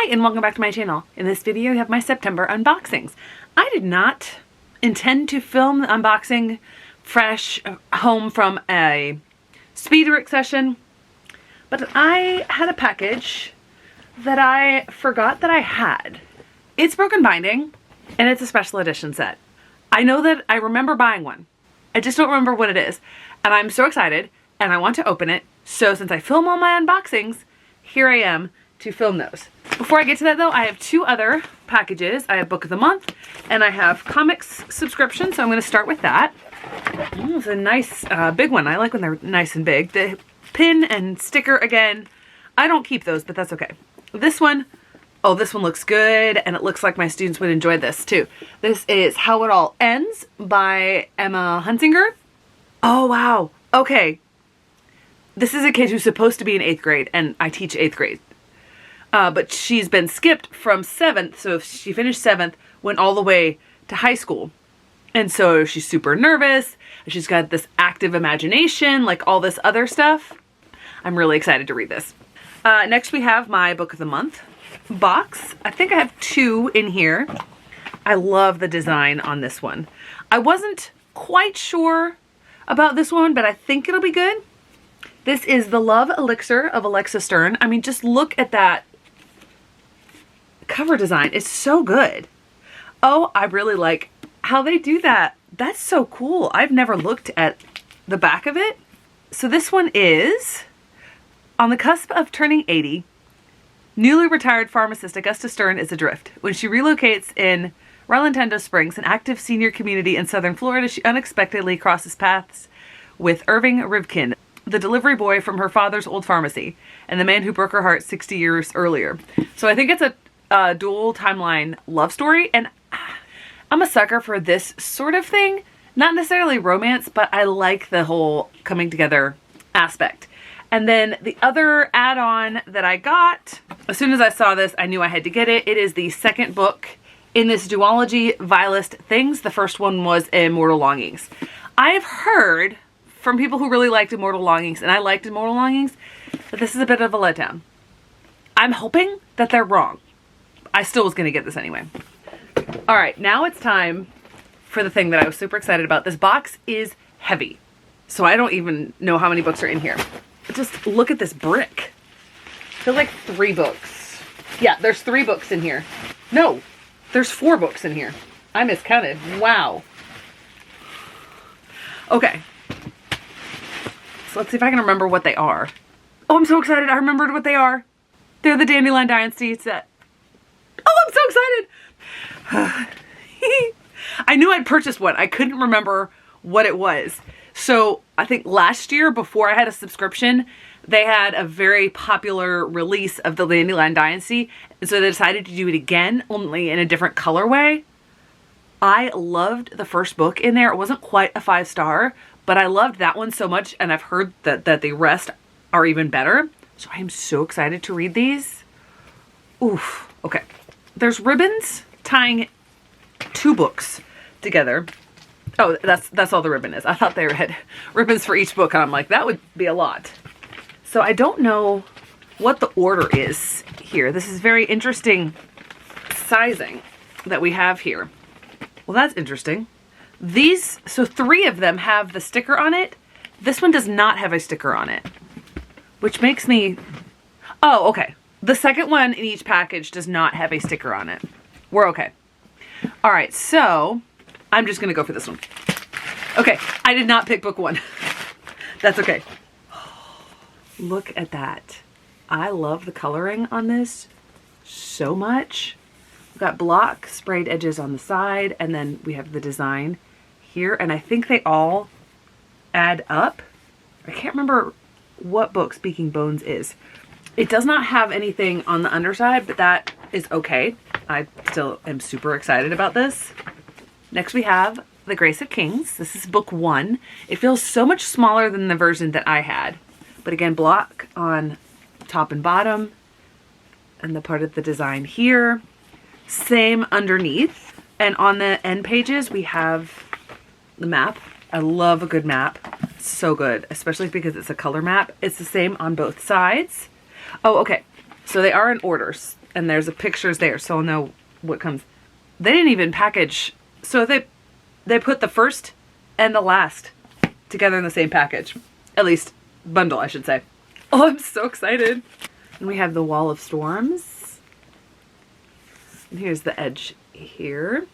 Hi and welcome back to my channel. In this video you have my September unboxings. I did not intend to film the unboxing fresh home from a Speedrick session, but I had a package that I forgot that I had. It's broken binding and it's a special edition set. I know that I remember buying one. I just don't remember what it is. And I'm so excited and I want to open it. So since I film all my unboxings, here I am to film those. Before I get to that though, I have two other packages. I have Book of the Month and I have comics subscription, so I'm going to start with that. It's a nice big one. I like when they're nice and big. The pin and sticker, again, I don't keep those, but that's okay. This one, oh, this one looks good and it looks like my students would enjoy this too. This is How It All Ends by Emma Hunsinger. Oh wow, okay. This is a kid who's supposed to be in 8th grade and I teach 8th grade. But she's been skipped from 7th, so if she finished 7th, went all the way to high school. And so she's super nervous, and she's got this active imagination, like all this other stuff. I'm really excited to read this. Next we have my Book of the Month box. I think I have two in here. I love the design on this one. I wasn't quite sure about this one, but I think it'll be good. This is The Love Elixir of Alexa Stern. I mean, just look at that cover design. It's so good. Oh, I really like how they do that. That's so cool. I've never looked at the back of it. So this one is, on the cusp of turning 80, newly retired pharmacist Augusta Stern is adrift. When she relocates in Rolantendo Springs, an active senior community in southern Florida, she unexpectedly crosses paths with Irving Rivkin, the delivery boy from her father's old pharmacy, and the man who broke her heart 60 years earlier. So I think it's a dual timeline love story, and I'm a sucker for this sort of thing. Not necessarily romance, but I like the whole coming together aspect. And then the other add-on that I got, as soon as I saw this, I knew I had to get it. It is the second book in this duology, Vilest Things. The first one was Immortal Longings. I've heard from people who really liked Immortal Longings, and I liked Immortal Longings, but this is a bit of a letdown. I'm hoping that they're wrong. I still was going to get this anyway. All right, now it's time for the thing that I was super excited about. This box is heavy, so I don't even know how many books are in here. Just look at this brick. There's like 3 books. Yeah, there's 3 books in here. No, there's 4 books in here. I miscounted. Wow. Okay. So let's see if I can remember what they are. Oh, I'm so excited. I remembered what they are. They're the Dandelion Dynasty set. Oh, I'm so excited. I knew I'd purchased one. I couldn't remember what it was. So I think last year, before I had a subscription, they had a very popular release of the Dandelion Dynasty. And so they decided to do it again, only in a different colorway. I loved the first book in there. It wasn't quite a 5-star, but I loved that one so much. And I've heard that the rest are even better. So I am so excited to read these. Oof. Okay. There's ribbons tying 2 books together. Oh, that's all the ribbon is. I thought they had ribbons for each book, and I'm like, that would be a lot. So I don't know what the order is here. This is very interesting sizing that we have here. Well, that's interesting. These, so 3 of them have the sticker on it. This one does not have a sticker on it, which makes me, oh, okay. The second one in each package does not have a sticker on it. We're okay. All right, so I'm just gonna go for this one. Okay, I did not pick book 1. That's okay. Look at that. I love the coloring on this so much. We've got block sprayed edges on the side, and then we have the design here, and I think they all add up. I can't remember what book Speaking Bones is. It does not have anything on the underside, but that is okay. I still am super excited about this. Next we have The Grace of Kings. This is book 1. It feels so much smaller than the version that I had. But again, block on top and bottom, and the part of the design here. Same underneath. And on the end pages, we have the map. I love a good map. So good, especially because it's a color map. It's the same on both sides. Oh, okay. So they are in orders, and there's pictures there, so I'll know what comes. They didn't even package, so they put the first and the last together in the same package. At least, bundle, I should say. Oh, I'm so excited. And we have the Wall of Storms. And here's the edge here.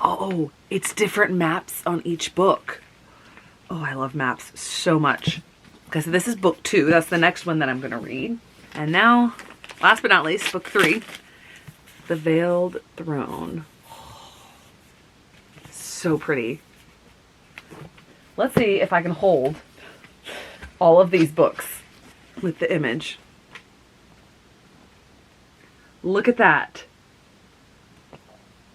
Oh, it's different maps on each book. Oh, I love maps so much. Because this is book 2. That's the next one that I'm going to read. And now, last but not least, book 3. The Veiled Throne. So pretty. Let's see if I can hold all of these books with the image. Look at that.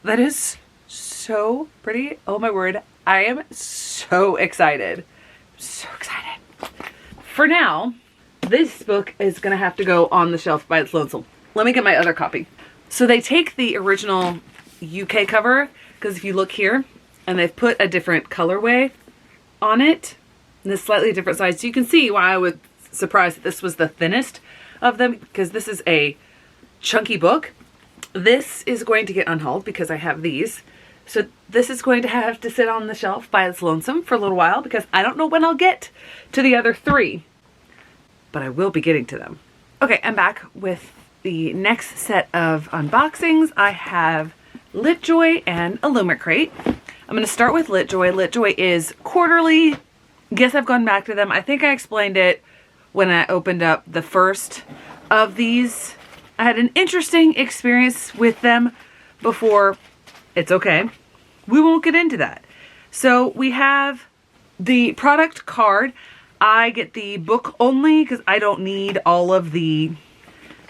That is so pretty. Oh my word. I am so excited. So excited. For now, this book is going to have to go on the shelf by its lonesome. Let me get my other copy. So they take the original UK cover, because if you look here, and they've put a different colorway on it, and this slightly different size. So you can see why I was surprised that this was the thinnest of them, because this is a chunky book. This is going to get unhauled because I have these. So this is going to have to sit on the shelf by its lonesome for a little while, because I don't know when I'll get to the other 3. But I will be getting to them. Okay, I'm back with the next set of unboxings. I have LitJoy and Illumicrate. I'm going to start with LitJoy. LitJoy is quarterly. Guess I've gone back to them. I think I explained it when I opened up the first of these. I had an interesting experience with them before. It's okay. We won't get into that. So we have the product card. I get the book only because I don't need all of the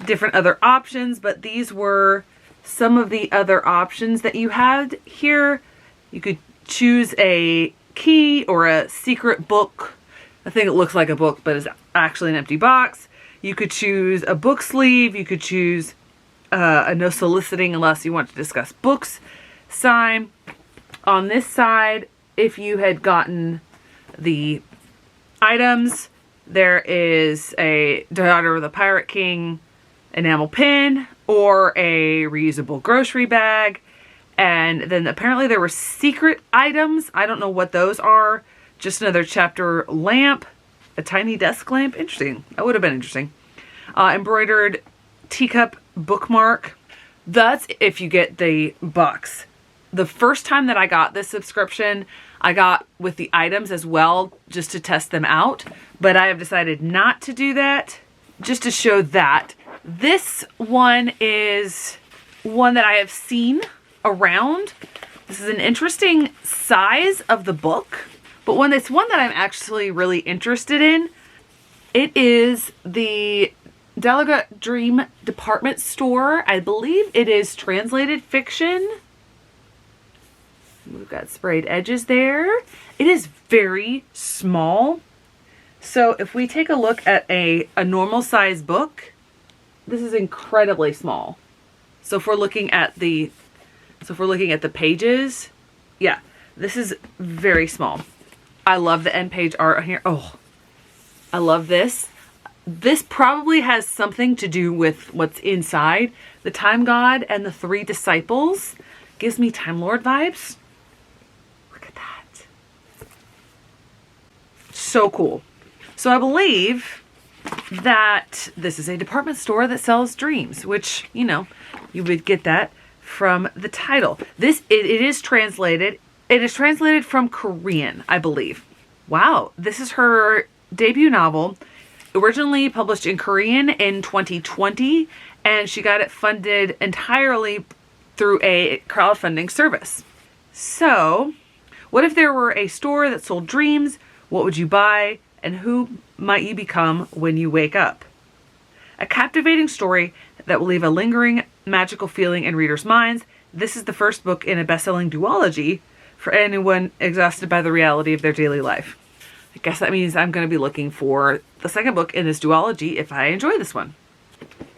different other options, but these were some of the other options that you had here. You could choose a key or a secret book. I think it looks like a book, but it's actually an empty box. You could choose a book sleeve. You could choose a no soliciting unless you want to discuss books sign. On this side, if you had gotten the items, there is a Daughter of the Pirate King enamel pin or a reusable grocery bag. And then apparently there were secret items. I don't know what those are. Just another chapter lamp, a tiny desk lamp. Interesting. That would have been interesting. Embroidered teacup bookmark. That's if you get the box. The first time that I got this subscription, I got with the items as well, just to test them out. But I have decided not to do that, just to show that. This one is one that I have seen around. This is an interesting size of the book, but it's one that I'm actually really interested in. It is the Delaga Dream Department Store. I believe it is translated fiction. We've got sprayed edges there. It is very small. So if we take a look at a normal size book, this is incredibly small. So if we're looking at the pages, yeah, this is very small. I love the end page art here. Oh, I love this. This probably has something to do with what's inside. The Time God and the 3 disciples gives me Time Lord vibes. Look at that. So cool. So I believe that this is a department store that sells dreams, which, you know, you would get that from the title. It is translated. It is translated from Korean, I believe. Wow. This is her debut novel, originally published in Korean in 2020, and she got it funded entirely through a crowdfunding service. So, what if there were a store that sold dreams? What would you buy? And who might you become when you wake up? A captivating story that will leave a lingering magical feeling in readers' minds. This is the first book in a best-selling duology for anyone exhausted by the reality of their daily life. I guess that means I'm going to be looking for the second book in this duology if I enjoy this one.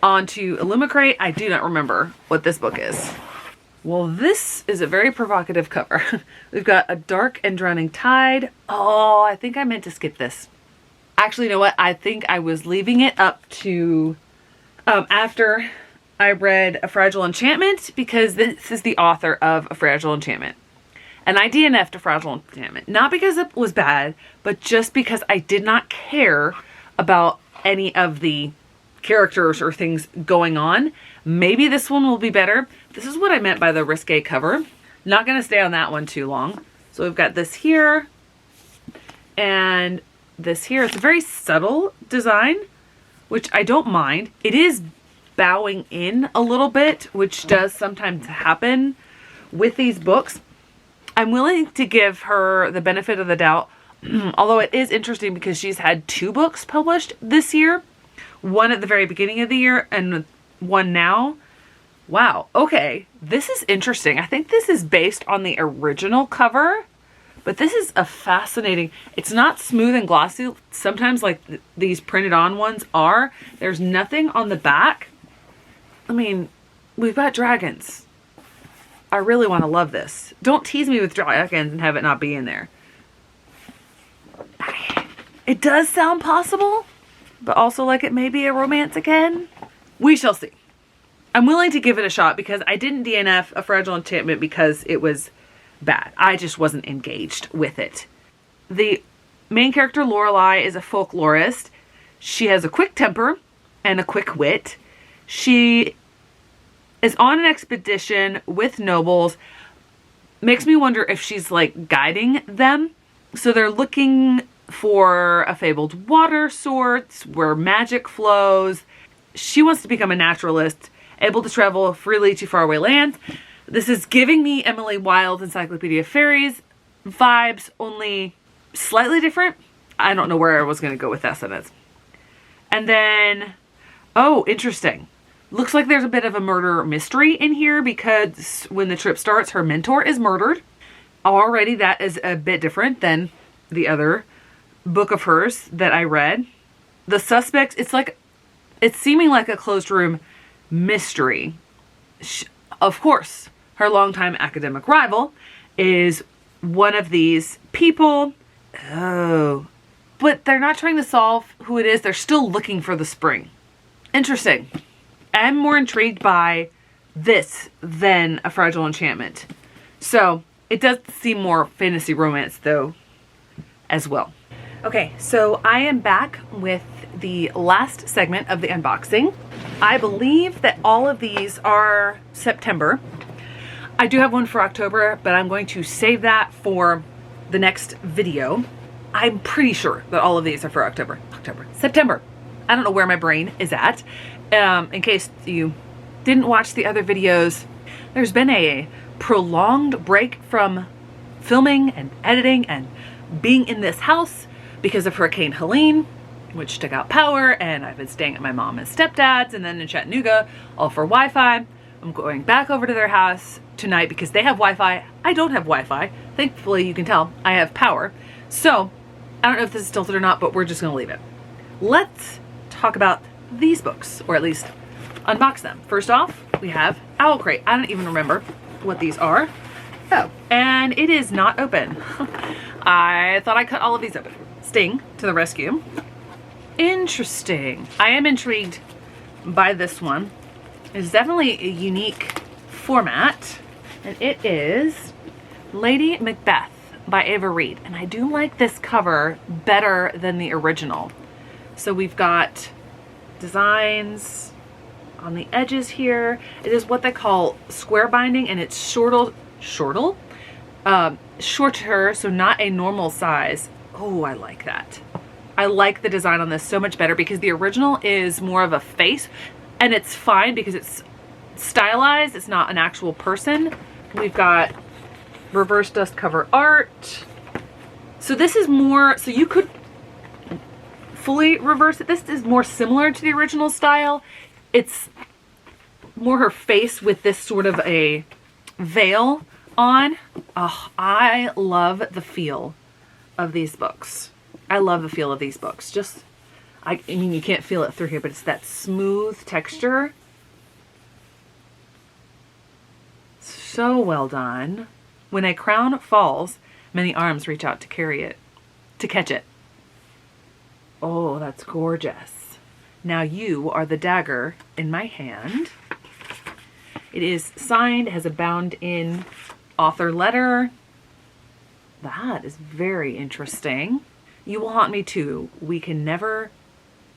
On to Illumicrate. I do not remember what this book is. Well, this is a very provocative cover. We've got A Dark and Drowning Tide. Oh, I think I meant to skip this. Actually, you know what? I think I was leaving it up to After I read A Fragile Enchantment, because this is the author of A Fragile Enchantment. And I DNF'd A Fragile Enchantment. Not because it was bad, but just because I did not care about any of the characters or things going on. Maybe this one will be better. This is what I meant by the risque cover. Not going to stay on that one too long. So we've got this here and this here. It's a very subtle design, which I don't mind. It is bowing in a little bit, which does sometimes happen with these books. I'm willing to give her the benefit of the doubt, although it is interesting because she's had 2 books published this year. One at the very beginning of the year and one now. Wow, okay, this is interesting. I think this is based on the original cover, but this is a fascinating, it's not smooth and glossy. Sometimes like these printed on ones are. There's nothing on the back. I mean, we've got dragons. I really want to love this. Don't tease me with dragons and have it not be in there. It does sound possible, but also like it may be a romance again. We shall see. I'm willing to give it a shot because I didn't DNF A Fragile Enchantment because it was bad. I just wasn't engaged with it. The main character, Lorelei, is a folklorist. She has a quick temper and a quick wit. She is on an expedition with nobles. Makes me wonder if she's like guiding them. So they're looking for a fabled water source where magic flows. She wants to become a naturalist, able to travel freely to faraway lands. This is giving me Emily Wilde Encyclopedia of Fairies vibes, only slightly different. I don't know where I was going to go with that sentence. And then, oh, interesting. Looks like there's a bit of a murder mystery in here because when the trip starts, her mentor is murdered. Already that is a bit different than the other book of hers that I read. The suspects, it's seeming like a closed room mystery. Of course, her longtime academic rival is one of these people. Oh, but they're not trying to solve who it is. They're still looking for the spring. Interesting. I'm more intrigued by this than A Fragile Enchantment. So it does seem more fantasy romance though as well. Okay, so I am back with the last segment of the unboxing. I believe that all of these are September. I do have one for October, but I'm going to save that for the next video. I'm pretty sure that all of these are for September. I don't know where my brain is at. In case you didn't watch the other videos, there's been a prolonged break from filming and editing and being in this house because of Hurricane Helene, which took out power, and I've been staying at my mom and stepdad's and then in Chattanooga, all for Wi-Fi. I'm going back over to their house tonight because they have Wi-Fi. I don't have Wi-Fi. Thankfully, you can tell I have power. So I don't know if this is tilted or not, but we're just gonna leave it. Let's talk about these books, or at least unbox them. First off, we have Owl Crate. I don't even remember what these are. Oh, and it is not open. I thought I cut all of these open. Sting to the rescue. Interesting. I am intrigued by this one. It's definitely a unique format, and it is Lady Macbeth by Ava Reid. And I do like this cover better than the original. So we've got designs on the edges here. It is what they call square binding, and it's shorter, so not a normal size. Oh, I like that. I like the design on this so much better because the original is more of a face, and it's fine because it's stylized. It's not an actual person. We've got reverse dust cover art. So this is more, so you could fully reverse it. This is more similar to the original style. It's more her face with this sort of a veil on. Oh, I love the feel of these books. I love the feel of these books. Just, I mean, you can't feel it through here, but it's that smooth texture. So well done. When a crown falls, many arms reach out to carry it, to catch it. Oh, that's gorgeous. Now you are the dagger in my hand. It is signed, has a bound in author letter. That is very interesting. You will haunt me too. We can never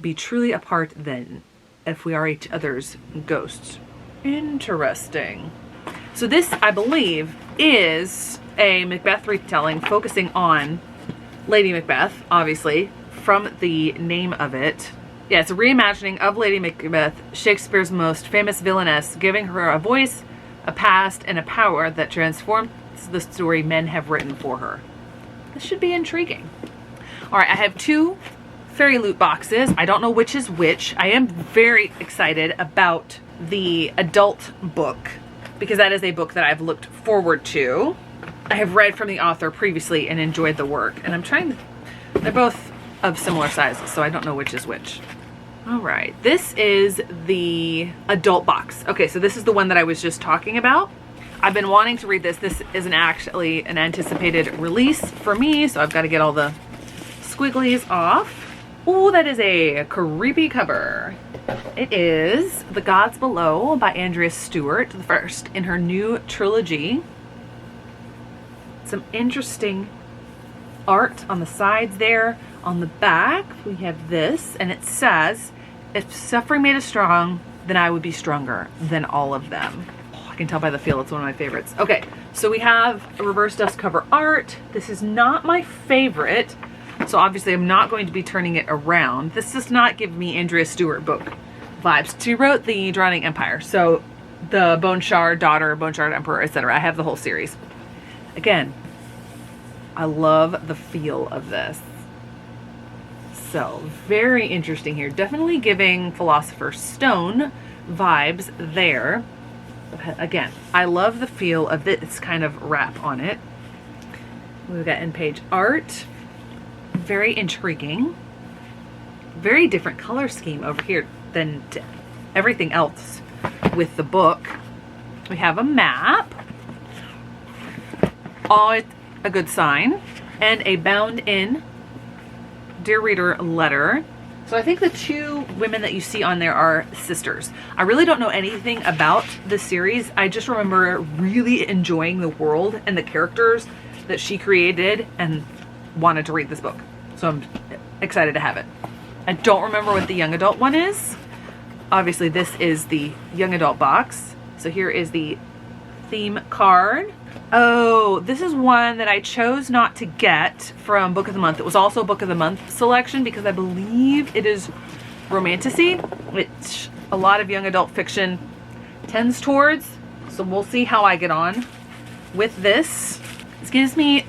be truly apart then, if we are each other's ghosts. Interesting. So this, I believe, is a Macbeth retelling focusing on Lady Macbeth, obviously, from the name of it. Yeah, it's a reimagining of Lady Macbeth, Shakespeare's most famous villainess, giving her a voice, a past, and a power that transforms the story men have written for her. This should be intriguing. All right, I have 2 fairy loot boxes. I don't know which is which. I am very excited about the adult book because that is a book that I've looked forward to. I have read from the author previously and enjoyed the work, and I'm trying to, they're both of similar sizes, so I don't know which is which. All right, this is the adult box. Okay, so this is the one that I was just talking about. I've been wanting to read this. This is actually an anticipated release for me, so I've got to get all the squigglies off. Oh, that is a creepy cover. It is The Gods Below by Andrea Stewart, the first in her new trilogy. Some interesting art on the sides there. On the back, we have this, and it says, if suffering made us strong, then I would be stronger than all of them. Oh, I can tell by the feel, it's one of my favorites. Okay, so we have a reverse dust cover art. This is not my favorite, so obviously I'm not going to be turning it around. This does not give me Andrea Stewart book vibes. She wrote The Drowning Empire, so the Bone Shard Daughter, Bone Shard Emperor, etc. I have the whole series. Again, I love the feel of this. So very interesting here. Definitely giving Philosopher's Stone vibes there. Again, I love the feel of this kind of wrap on it. We've got end page art. Very intriguing. Very different color scheme over here than everything else with the book. We have a map. Always a good sign. And a bound in Dear Reader letter. So I think the 2 women that you see on there are sisters. I really don't know anything about the series. I just remember really enjoying the world and the characters that she created and wanted to read this book. So I'm excited to have it. I don't remember what the young adult one is. Obviously this is the young adult box. So here is the theme card. Oh, this is one that I chose not to get from Book of the Month. It was also Book of the Month selection because I believe it is romantasy, which a lot of young adult fiction tends towards. So we'll see how I get on with this. This gives me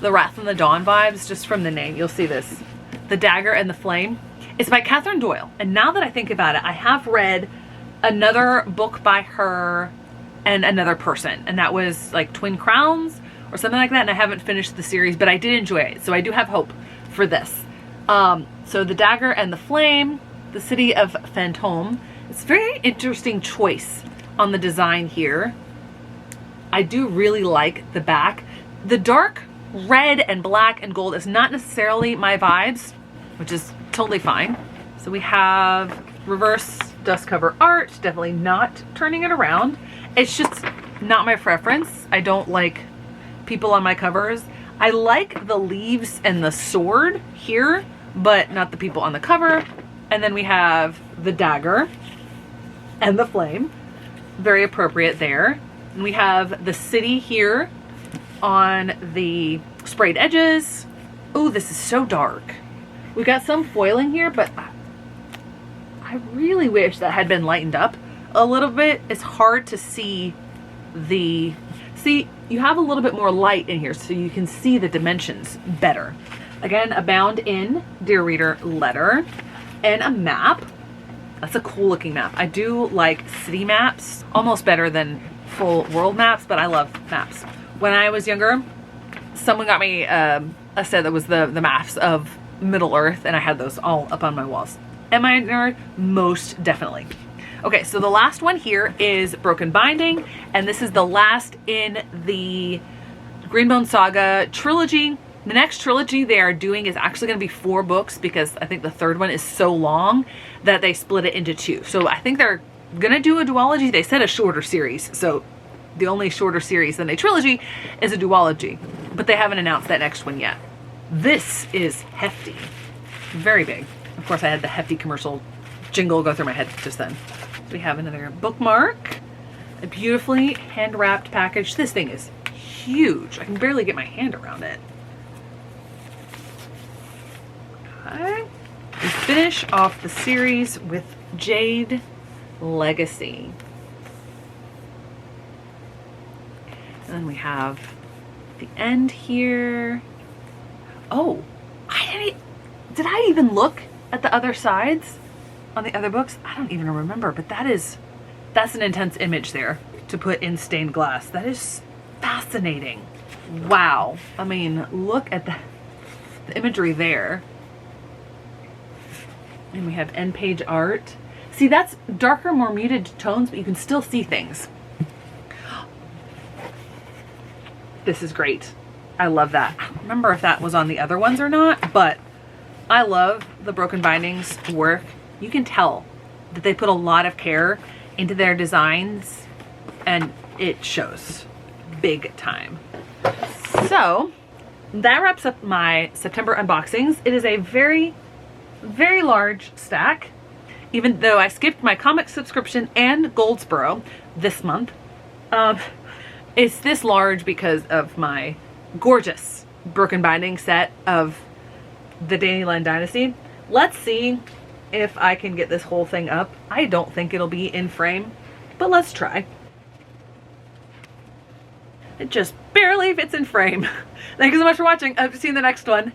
the Wrath and the Dawn vibes just from the name. You'll see this. The Dagger and the Flame. It's by Catherine Doyle. And now that I think about it, I have read another book by her and another person, and that was like Twin Crowns or something like that, and I haven't finished the series, but I did enjoy it, so I do have hope for this. So The Dagger and the Flame, the City of Fantôme. It's a very interesting choice on the design here. I do really like the back. The dark red and black and gold is not necessarily my vibes, which is totally fine. So we have reverse dust cover art, definitely not turning it around. It's just not my preference. I don't like people on my covers. I like the leaves and the sword here, but not the people on the cover. And then we have the dagger and the flame. Very appropriate there. And we have the city here on the sprayed edges. Oh, this is so dark. We got some foiling here, but I really wish that had been lightened up a little bit. It's hard to see you have a little bit more light in here so you can see the dimensions better. Again, a bound in Dear Reader letter and a map. That's a cool looking map. I do like city maps almost better than full world maps, but I love maps. When I was younger, someone got me a set that was the maps of Middle Earth, and I had those all up on my walls. Am I a nerd? Most definitely. Okay, so the last one here is Broken Binding, and this is the last in the Greenbone Saga trilogy. The next trilogy they are doing is actually going to be 4 books because I think the third one is so long that they split it into 2. So I think they're going to do a duology. They said a shorter series. So the only shorter series than a trilogy is a duology. But they haven't announced that next one yet. This is hefty. Very big. Of course, I had the hefty commercial jingle go through my head just then. We have another bookmark. A beautifully hand-wrapped package. This thing is huge. I can barely get my hand around it. Okay. We finish off the series with Jade Legacy. And then we have the end here. Oh, did I even look at the other sides on the other books? I don't even remember, but that's an intense image there to put in stained glass. That is fascinating. Wow. I mean, look at the imagery there. And we have end page art. See, that's darker, more muted tones, but you can still see things. This is great. I love that. I don't remember if that was on the other ones or not, but I love the Broken Bindings work. You can tell that they put a lot of care into their designs and it shows big time. So that wraps up my September unboxings. It is a very, very large stack, even though I skipped my comic subscription and Goldsboro this month. It's this large because of my gorgeous Broken Binding set of the Dandelion Dynasty. Let's see if I can get this whole thing up. I don't think it'll be in frame, but let's try. It just barely fits in frame. Thank you so much for watching. I hope to see you in the next one.